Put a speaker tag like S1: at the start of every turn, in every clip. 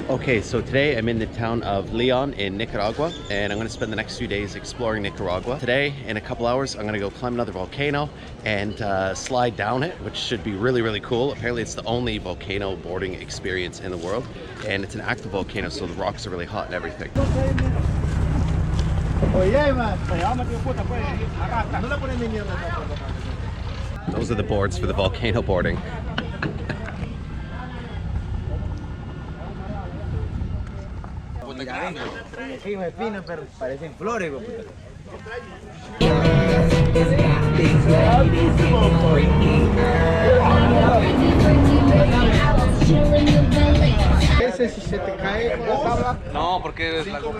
S1: Okay, so today I'm in the town of Leon in Nicaragua, and I'm going to spend the next few days exploring Nicaragua. Today, in a couple hours, I'm going to go climb another volcano and slide down it, which should be really, really cool. Apparently, it's the only volcano boarding experience in the world, and it's an active volcano, so the rocks are really hot and everything. Those are the boards for the volcano boarding.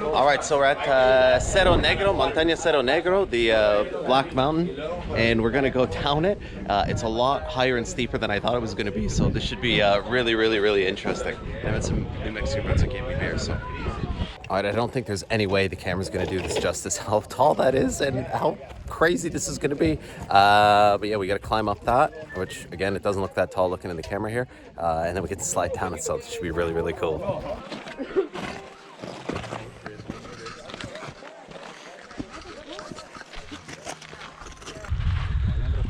S1: Alright, so we're at Cerro Negro, Montaña Cerro Negro, the Black Mountain, and we're gonna go down it. It's a lot higher and steeper than I thought it was gonna be, so this should be really, really, really interesting. I had some New Mexican friends that gave me beer, so. Alright, I don't think there's any way the camera's gonna do this justice, how tall that is and how crazy this is gonna be. But yeah, we gotta climb up that, which again, it doesn't look that tall looking in the camera here. And then we get to slide down it, so it should be really, really cool.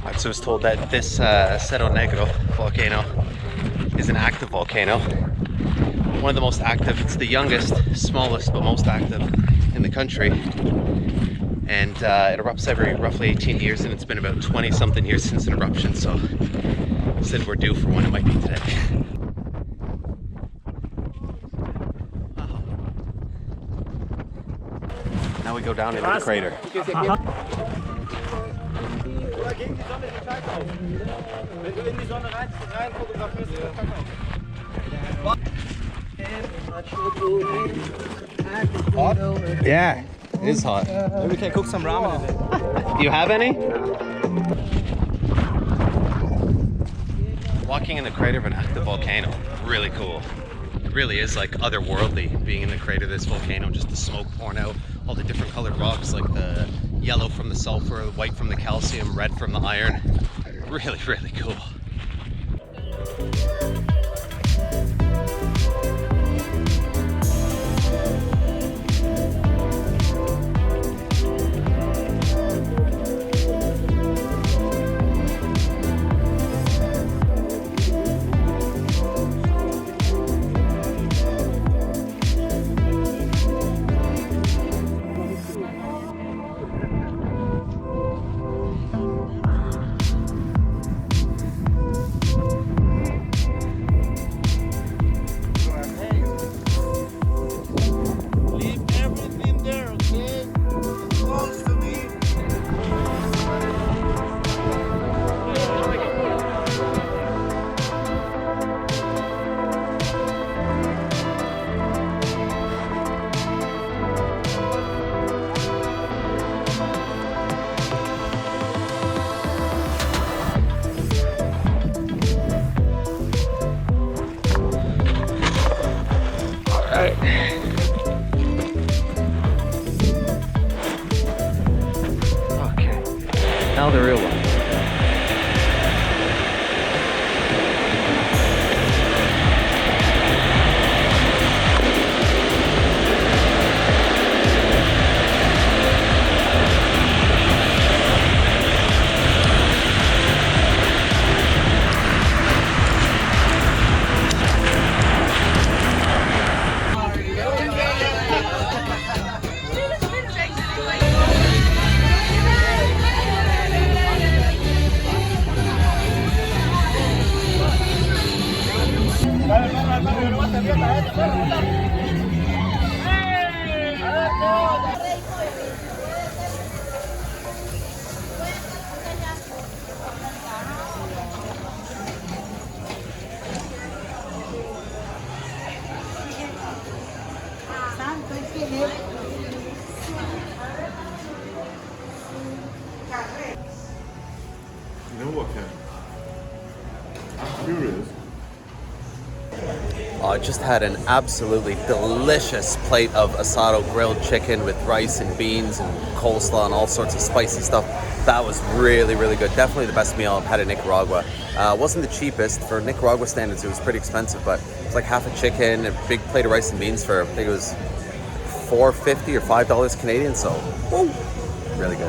S1: Alright, so I was told that this Cerro Negro volcano is an active volcano. One of the most active. It's the youngest, smallest, but most active in the country. And it erupts every roughly 18 years, and it's been about 20 something years since an eruption, so I said we're due for one. It might be today. Now we go down into the crater. Hot? Yeah, it is hot.
S2: Maybe we can cook some ramen in it.
S1: Do you have any? Walking in the crater of an active volcano, really cool. It really is like otherworldly being in the crater of this volcano, just the smoke pouring out, all the different colored rocks, like the yellow from the sulfur, white from the calcium, red from the iron. Really, really cool. Okay, now the real one. just had an absolutely delicious plate of asado grilled chicken with rice and beans and coleslaw and all sorts of spicy stuff. That was really, really good. Definitely the best meal I've had in Nicaragua. Wasn't the cheapest. For Nicaragua standards, it was pretty expensive, but it was like half a chicken, a big plate of rice and beans for, I think it was $4.50 or $5 Canadian, so woo, really good.